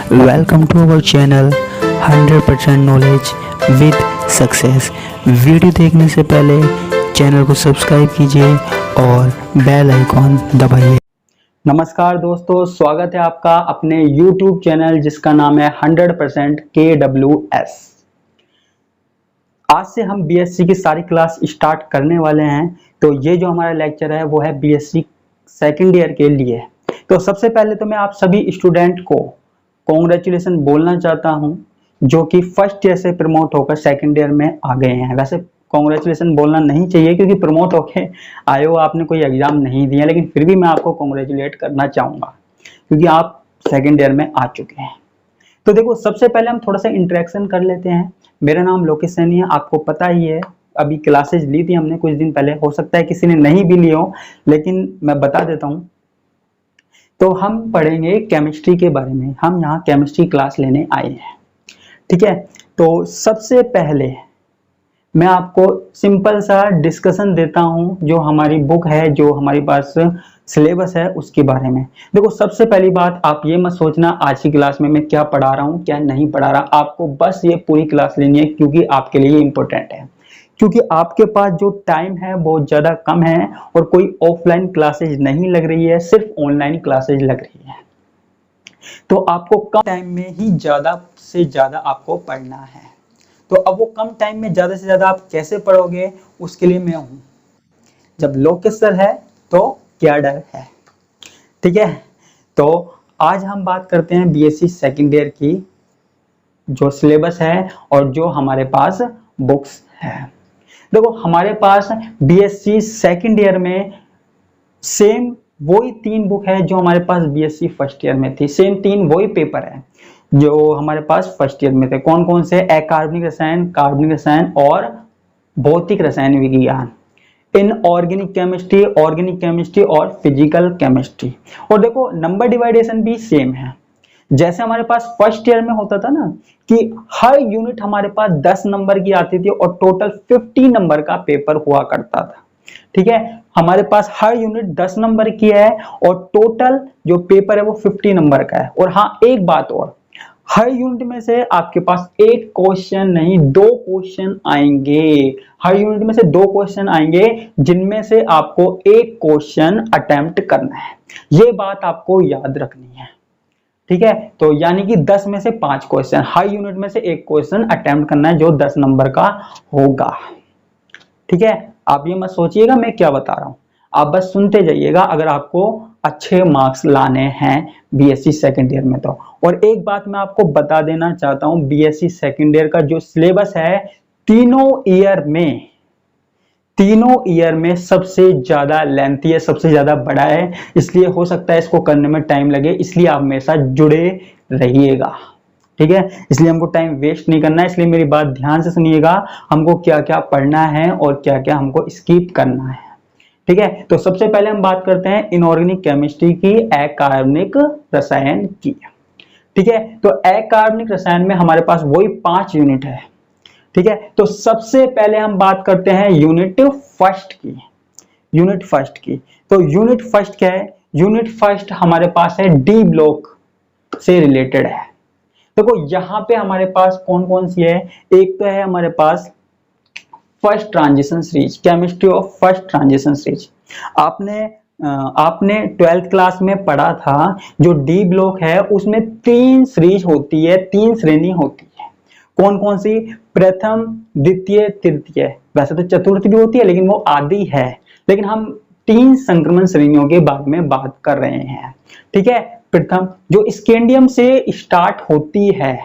Welcome to our channel 100% knowledge with success. Video देखने से पहले चैनल को सब्सक्राइब कीजिए और बेल आइकॉन दबाइए। नमस्कार दोस्तों, स्वागत है आपका अपने YouTube चैनल जिसका नाम है 100% KWS। आज से हम बीएससी की सारी क्लास स्टार्ट करने वाले हैं। तो ये जो हमारा लेक्चर है वो है बीएससी सेकेंड ईयर के लिए। तो सबसे पहले तो मैं आप सभी स्टूडेंट को कॉन्ग्रेचुलेसन बोलना चाहता हूं जो कि फर्स्ट ईयर से प्रमोट होकर सेकेंड ईयर में आ गए हैं। वैसे कॉन्ग्रेचुलेसन बोलना नहीं चाहिए क्योंकि प्रमोट होके आए हो, आपने कोई एग्जाम नहीं दिया, लेकिन फिर भी मैं आपको कॉन्ग्रेचुलेट करना चाहूँगा क्योंकि आप सेकेंड ईयर में आ चुके हैं। तो देखो, सबसे पहले हम थोड़ा सा इंटरेक्शन कर लेते हैं। मेरा नाम लोकेश सैनी है, आपको पता ही है। अभी क्लासेज ली थी हमने कुछ दिन पहले, हो सकता है किसी ने नहीं भी ली हो, लेकिन मैं बता देता हूँ। तो हम पढ़ेंगे केमिस्ट्री के बारे में। हम यहाँ केमिस्ट्री क्लास लेने आए हैं, ठीक है। तो सबसे पहले मैं आपको सिंपल सा डिस्कशन देता हूँ जो हमारी बुक है, जो हमारे पास सिलेबस है उसके बारे में। देखो, सबसे पहली बात, आप ये मत सोचना आज की क्लास में मैं क्या पढ़ा रहा हूँ क्या नहीं पढ़ा रहा। आपको बस ये पूरी क्लास लेनी है क्योंकि आपके लिए इम्पोर्टेंट है, क्योंकि आपके पास जो टाइम है बहुत ज़्यादा कम है और कोई ऑफलाइन क्लासेज नहीं लग रही है, सिर्फ ऑनलाइन क्लासेज लग रही है। तो आपको कम टाइम में ही ज़्यादा से ज़्यादा आपको पढ़ना है। तो अब वो कम टाइम में ज़्यादा से ज़्यादा आप कैसे पढ़ोगे, उसके लिए मैं हूँ। जब लोकेश सर है तो क्या डर है, ठीक है। तो आज हम बात करते हैं बीएससी सेकेंड ईयर की जो सिलेबस है और जो हमारे पास बुक्स है। देखो, हमारे पास बीएससी सेकेंड ईयर में सेम वही 3 बुक है जो हमारे पास बीएससी फर्स्ट ईयर में थी। सेम 3 वही पेपर है जो हमारे पास फर्स्ट ईयर में थे। कौन कौन से? अकार्बनिक रसायन, कार्बनिक रसायन और भौतिक रसायन विज्ञान। इनऑर्गेनिक केमिस्ट्री और फिजिकल केमिस्ट्री। और देखो, नंबर डिवाइडेशन भी सेम है। जैसे हमारे पास फर्स्ट ईयर में होता था ना कि हर यूनिट हमारे पास 10 नंबर की आती थी और टोटल 50 नंबर का पेपर हुआ करता था, ठीक है। हमारे पास हर यूनिट 10 नंबर की है और टोटल जो पेपर है वो 50 नंबर का है। और हाँ, एक बात और, हर यूनिट में से आपके पास एक क्वेश्चन नहीं 2 क्वेश्चन आएंगे। हर यूनिट में से 2 क्वेश्चन आएंगे जिनमें से आपको एक क्वेश्चन अटेम्प्ट करना है। ये बात आपको याद रखनी है, ठीक है। तो यानी कि 10 में से 5 क्वेश्चन, हर यूनिट में से एक क्वेश्चन अटेम्प्ट करना है जो 10 नंबर का होगा, ठीक है। आप ये मत सोचिएगा मैं क्या बता रहा हूं, आप बस सुनते जाइएगा अगर आपको अच्छे मार्क्स लाने हैं बीएससी सेकेंड ईयर में तो। और एक बात मैं आपको बता देना चाहता हूं, बीएससी सेकेंड ईयर का जो सिलेबस है तीनों ईयर में सबसे ज्यादा लेंथी है, सबसे ज्यादा बड़ा है। इसलिए हो सकता है इसको करने में टाइम लगे, इसलिए आप मेरे साथ जुड़े रहिएगा, ठीक है। इसलिए हमको टाइम वेस्ट नहीं करना है, इसलिए मेरी बात ध्यान से सुनिएगा। हमको क्या क्या पढ़ना है और क्या क्या हमको स्किप करना है, ठीक है। तो सबसे पहले हम बात करते हैं इनऑर्गेनिक केमिस्ट्री की, अकार्बनिक रसायन की, ठीक है। तो अकार्बनिक रसायन में हमारे पास वही 5 यूनिट है, ठीक है। तो सबसे पहले हम बात करते हैं यूनिट फर्स्ट की। तो यूनिट फर्स्ट क्या है? यूनिट फर्स्ट हमारे पास है डी ब्लॉक से रिलेटेड है। देखो, यहां पे हमारे पास कौन कौन सी है। एक तो है हमारे पास first transition series, chemistry of first transition series. आपने 12th क्लास में पढ़ा था। जो डी ब्लॉक है उसमें 3 सीरीज होती है, 3 श्रेणी होती है। कौन कौन सी? प्रथम, द्वितीय, तृतीय। वैसे तो चतुर्थ भी होती है लेकिन वो आदि है, लेकिन हम 3 संक्रमण श्रेणियों के बारे में बात कर रहे हैं, ठीक है। प्रथम जो स्कैंडियम से स्टार्ट होती है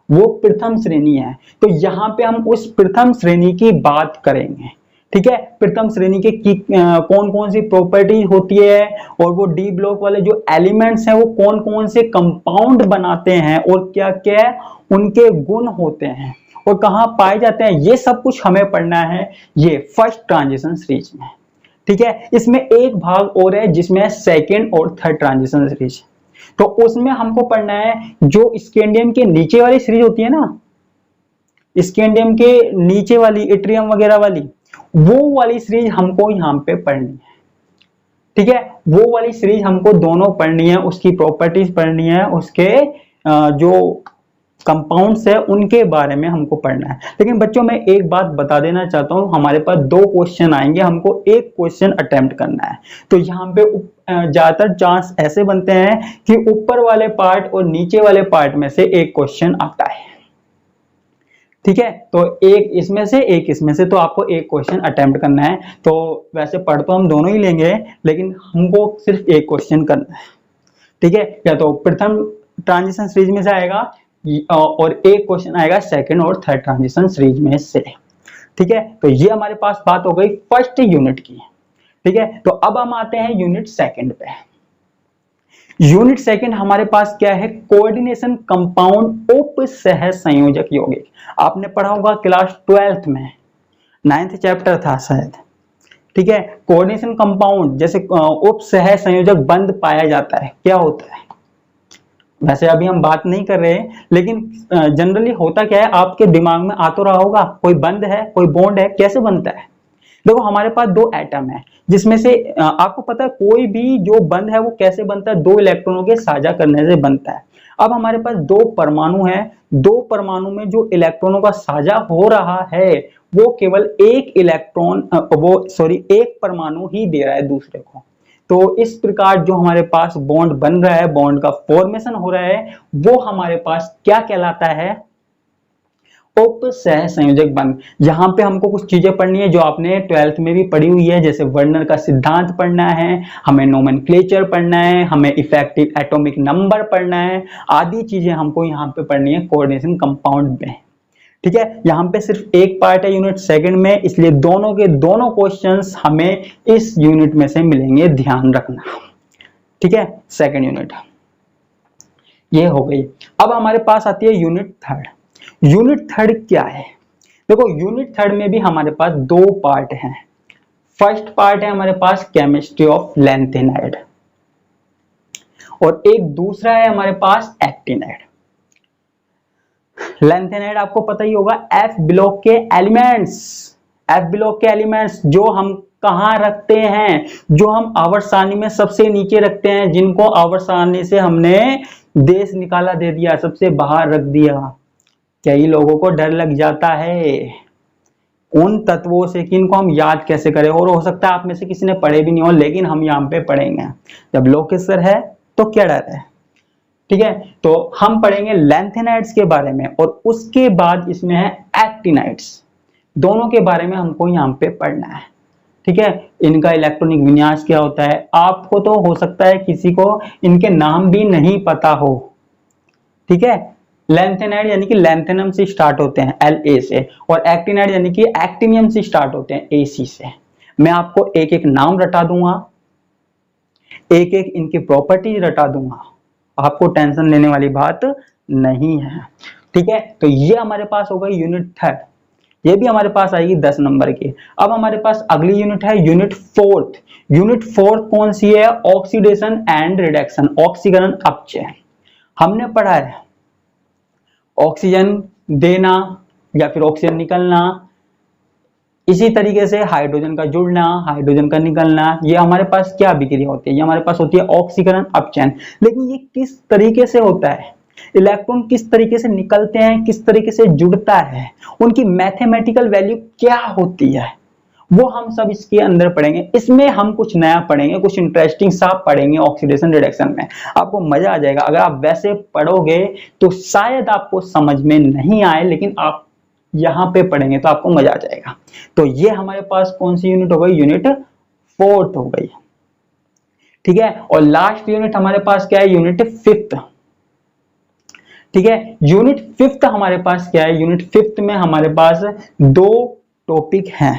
वो प्रथम श्रेणी है। तो यहाँ पे हम उस प्रथम श्रेणी की बात करेंगे, ठीक है। प्रथम श्रेणी के कौन कौन सी प्रॉपर्टी होती है और वो डी ब्लॉक वाले जो एलिमेंट्स हैं वो कौन कौन से कंपाउंड बनाते हैं और क्या क्या उनके गुण होते हैं और कहाँ पाए जाते हैं, ये सब कुछ हमें पढ़ना है ये फर्स्ट ट्रांजिशन सीरीज में, ठीक है। इसमें एक भाग और है जिसमें सेकेंड और थर्ड ट्रांजिशन सीरीज। तो उसमें हमको पढ़ना है जो स्कैंडियम के नीचे वाली सीरीज होती है ना, स्कैंडियम के नीचे वाली, इट्रियम वगैरह वाली, वो वाली सीरीज हमको यहाँ पे पढ़नी है, ठीक है। वो वाली सीरीज हमको दोनों पढ़नी है, उसकी प्रॉपर्टीज पढ़नी है, उसके जो कंपाउंड्स है उनके बारे में हमको पढ़ना है। लेकिन बच्चों मैं एक बात बता देना चाहता हूँ, हमारे पास 2 क्वेश्चन आएंगे, हमको एक क्वेश्चन अटेम्प्ट करना है। तो यहाँ पे ज्यादातर चांस ऐसे बनते हैं कि ऊपर वाले पार्ट और नीचे वाले पार्ट में से एक क्वेश्चन आता है। ठीक है, तो एक इसमें से एक इसमें से, तो आपको एक क्वेश्चन अटेम्प्ट करना है। तो वैसे पढ़ तो हम दोनों ही लेंगे, लेकिन हमको सिर्फ एक क्वेश्चन करना है। ठीक है, या तो प्रथम ट्रांजिशन सीरीज में से आएगा और एक क्वेश्चन आएगा सेकंड और थर्ड ट्रांजिशन सीरीज में से। ठीक है, तो ये हमारे पास बात हो गई फर्स्ट यूनिट की। ठीक है, तो अब हम आते हैं यूनिट सेकंड पे। यूनिट सेकंड हमारे पास क्या है? कोऑर्डिनेशन कंपाउंड उप सह संयोजक यौगिक। आपने पढ़ा होगा क्लास 12th में, 9th चैप्टर था शायद। ठीक है, कोऑर्डिनेशन कंपाउंड जैसे उप सह संयोजक बंध पाया जाता है, क्या होता है? वैसे अभी हम बात नहीं कर रहे हैं, लेकिन जनरली होता क्या है, आपके दिमाग में आ तो रहा होगा, कोई बंध है, कोई बॉन्ड है, कैसे बनता है? देखो हमारे पास 2 एटम है, जिसमें से आपको पता है कोई भी जो बंध है वो कैसे बनता है? 2 इलेक्ट्रॉनों के साझा करने से बनता है। अब हमारे पास 2 परमाणु है, 2 परमाणु में जो इलेक्ट्रॉनों का साझा हो रहा है वो केवल एक परमाणु ही दे रहा है दूसरे को। तो इस प्रकार जो हमारे पास बॉन्ड बन रहा है, बॉन्ड का फॉर्मेशन हो रहा है, वो हमारे पास क्या कहलाता है? उप सह संयोजक बंध। यहाँ पे हमको कुछ चीजें पढ़नी है जो आपने 12th में भी पढ़ी हुई है, जैसे वर्नर का सिद्धांत पढ़ना है, हमें नोमेनक्लेचर पढ़ना है, हमें इफेक्टिव एटॉमिक नंबर पढ़ना है, आदि चीजें हमको यहाँ पे पढ़नी है कोऑर्डिनेशन कंपाउंड में। ठीक है, यहाँ पे सिर्फ एक पार्ट है यूनिट सेकंड में, इसलिए दोनों के दोनों क्वेश्चंस हमें इस यूनिट में से मिलेंगे, ध्यान रखना। ठीक है, सेकंड यूनिट ये हो गई। अब हमारे पास आती है यूनिट थर्ड। यूनिट थर्ड क्या है? देखो यूनिट थर्ड में भी हमारे पास 2 पार्ट हैं। फर्स्ट पार्ट है हमारे पास केमिस्ट्री ऑफ लैंथेनाइड और एक दूसरा है हमारे पास एक्टिनाइड। लैंथेनाइड आपको पता ही होगा, एफ ब्लॉक के एलिमेंट्स जो हम कहां रखते हैं? जो हम आवर्त सारणी में सबसे नीचे रखते हैं, जिनको आवर्त सारणी से हमने देश निकाला दे दिया, सबसे बाहर रख दिया। कई लोगों को डर लग जाता है उन तत्वों से कि इनको हम याद कैसे करें, और हो सकता है आप में से किसी ने पढ़े भी नहीं हो, लेकिन हम यहाँ पे पढ़ेंगे। जब लोकेश सर है तो क्या डर है? ठीक है, तो हम पढ़ेंगे लैंथेनाइड्स के बारे में और उसके बाद इसमें है एक्टिनाइड्स। दोनों के बारे में हमको यहाँ पे पढ़ना है। ठीक है, इनका इलेक्ट्रॉनिक विन्यास क्या होता है? आपको तो हो सकता है किसी को इनके नाम भी नहीं पता हो। ठीक है, लैंथेनाइड यानी कि लैंथेनम से स्टार्ट होते हैं, La से, और एक्टिनाइड यानी कि एक्टिनियम से स्टार्ट होते हैं, Ac से। मैं आपको एक एक नाम रटा दूंगा, एक एक इनकी प्रॉपर्टीज रटा दूंगा, आपको टेंशन लेने वाली बात नहीं है। ठीक है, तो ये हमारे पास होगा यूनिट थर्ड, ये भी हमारे पास आएगी 10 नंबर की। अब हमारे पास अगली यूनिट है यूनिट फोर्थ। यूनिट फोर्थ कौन सी है? ऑक्सीडेशन एंड रिडक्शन, ऑक्सीकरण अपचय। हमने पढ़ा है ऑक्सीजन देना या फिर ऑक्सीजन निकलना, इसी तरीके से हाइड्रोजन का जुड़ना, हाइड्रोजन का निकलना, ये हमारे पास क्या अभिक्रिया होती है? ये हमारे पास होती है ऑक्सीकरण अपचयन। लेकिन ये किस तरीके से होता है? इलेक्ट्रॉन किस तरीके से निकलते हैं, किस तरीके से जुड़ता है, उनकी मैथमेटिकल वैल्यू क्या होती है, वो हम सब इसके अंदर पढ़ेंगे। इसमें हम कुछ नया पढ़ेंगे, कुछ इंटरेस्टिंग सा पढ़ेंगे ऑक्सीडेशन रिडक्शन में, आपको मजा आ जाएगा। अगर आप वैसे पढ़ोगे तो शायद आपको समझ में नहीं आए, लेकिन आप यहाँ पे पढ़ेंगे तो आपको मजा आ जाएगा। तो ये हमारे पास कौन सी यूनिट हो गई? यूनिट फोर्थ हो गई। ठीक है, और लास्ट यूनिट हमारे पास क्या है? Unit fifth. ठीक है, यूनिट फिफ्थ हमारे पास क्या है? यूनिट फिफ्थ में हमारे पास 2 टॉपिक हैं।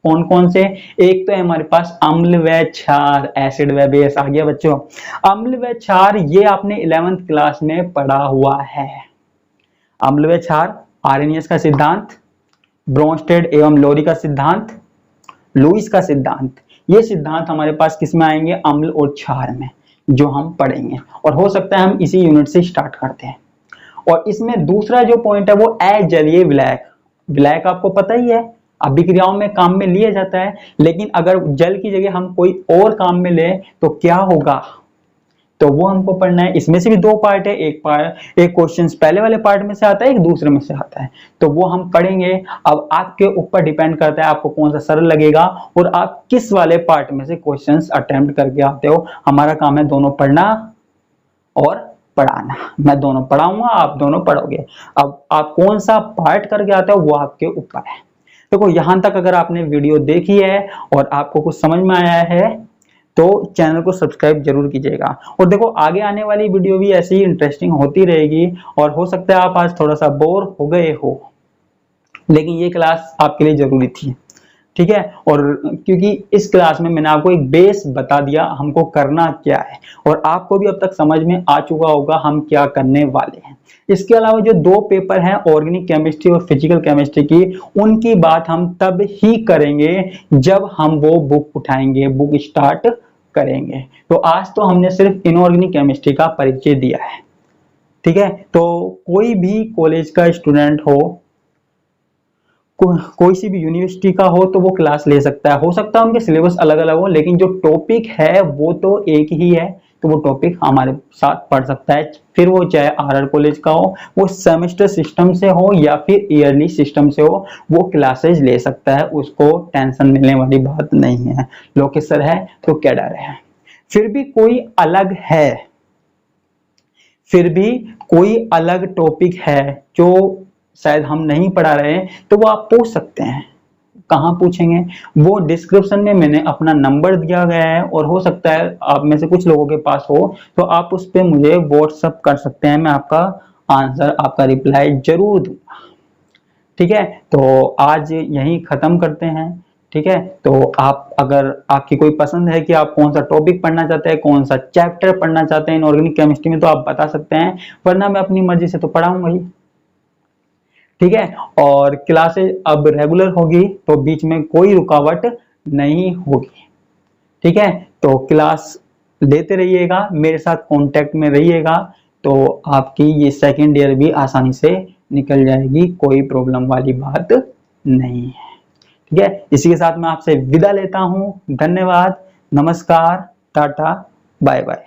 कौन कौन से? एक तो है हमारे पास अम्ल व क्षार, एसिड व बेस। आ गया बच्चों, अम्ल व क्षार ये आपने 11th क्लास में पढ़ा हुआ है। अम्ल व क्षार, आर्रेनियस का सिद्धांत, ब्रोंस्टेड एवं लोरी का सिद्धांत, लुईस का सिद्धांत, ये सिद्धांत हमारे पास किस में आएंगे? अम्ल और क्षार में, जो हम पढ़ेंगे। और हो सकता है हम इसी यूनिट से स्टार्ट करते हैं। और इसमें दूसरा जो पॉइंट है वो अजलीय विलायक। विलायक आपको पता ही है, अभिक्रियाओं में काम में लिया जाता है, लेकिन अगर जल की जगह हम कोई और काम में ले तो क्या होगा? तो वो हमको पढ़ना है। इसमें से भी दो पार्ट है, एक क्वेश्चन पहले वाले पार्ट में से आता है, एक दूसरे में से आता है, तो वो हम पढ़ेंगे। अब आपके ऊपर डिपेंड करता है आपको कौन सा सरल लगेगा और आप किस वाले पार्ट में से क्वेश्चंस अटेम्प्ट करके आते हो। हमारा काम है दोनों पढ़ना और पढ़ाना। मैं दोनों पढ़ाऊंगा, आप दोनों पढ़ोगे। अब आप कौन सा पार्ट करके आते हो वो आपके ऊपर है। देखो यहां तक अगर आपने वीडियो देखी है और आपको कुछ समझ में आया है तो चैनल को सब्सक्राइब जरूर कीजिएगा। और देखो आगे आने वाली वीडियो भी ऐसी ही इंटरेस्टिंग होती रहेगी। और हो सकता है आप आज थोड़ा सा बोर हो गए हो, लेकिन ये क्लास आपके लिए जरूरी थी, ठीक है। और क्योंकि इस क्लास में मैंने आपको एक बेस बता दिया हमको करना क्या है, और आपको भी अब तक समझ में आ चुका होगा हम क्या करने वाले हैं। इसके अलावा जो दो पेपर हैं ऑर्गेनिक केमिस्ट्री और फिजिकल केमिस्ट्री की, उनकी बात हम तब ही करेंगे जब हम वो बुक उठाएंगे, बुक स्टार्ट करेंगे। तो आज तो हमने सिर्फ इनऑर्गेनिक केमिस्ट्री का परिचय दिया है, ठीक है। तो कोई भी कॉलेज का स्टूडेंट हो, कोई सी भी यूनिवर्सिटी का हो, तो वो क्लास ले सकता है। हो सकता है उनके सिलेबस अलग अलग हो, लेकिन जो टॉपिक है वो तो एक ही है, तो वो टॉपिक हमारे साथ पढ़ सकता है। फिर वो चाहे आरआर कॉलेज का हो, वो सेमेस्टर सिस्टम से हो या फिर ईयरली सिस्टम से हो, वो क्लासेज ले सकता है। उसको टेंशन मिलने वाली बात नहीं है। लोकेसर है तो क्या डर है। फिर भी कोई अलग टॉपिक है जो शायद हम नहीं पढ़ा रहे हैं, तो वो आप पूछ सकते हैं। कहाँ पूछेंगे, वो डिस्क्रिप्शन में मैंने अपना नंबर दिया गया है, और हो सकता है आप में से कुछ लोगों के पास हो, तो आप उस पर मुझे व्हाट्सअप कर सकते हैं। मैं आपका आंसर, आपका रिप्लाई जरूर दूंगा, ठीक है। तो आज यहीं खत्म करते हैं, ठीक है। तो आप, अगर आपकी कोई पसंद है कि आप कौन सा टॉपिक पढ़ना चाहते हैं, कौन सा चैप्टर पढ़ना चाहते हैं इनऑर्गेनिक केमिस्ट्री में, तो आप बता सकते हैं, वरना मैं अपनी मर्जी से तो पढ़ाऊंगा ही, ठीक है। और क्लासेस अब रेगुलर होगी, तो बीच में कोई रुकावट नहीं होगी, ठीक है। तो क्लास लेते रहिएगा, मेरे साथ कांटेक्ट में रहिएगा, तो आपकी ये सेकेंड ईयर भी आसानी से निकल जाएगी, कोई प्रॉब्लम वाली बात नहीं है, ठीक है। इसी के साथ मैं आपसे विदा लेता हूं। धन्यवाद, नमस्कार, टाटा, बाय बाय।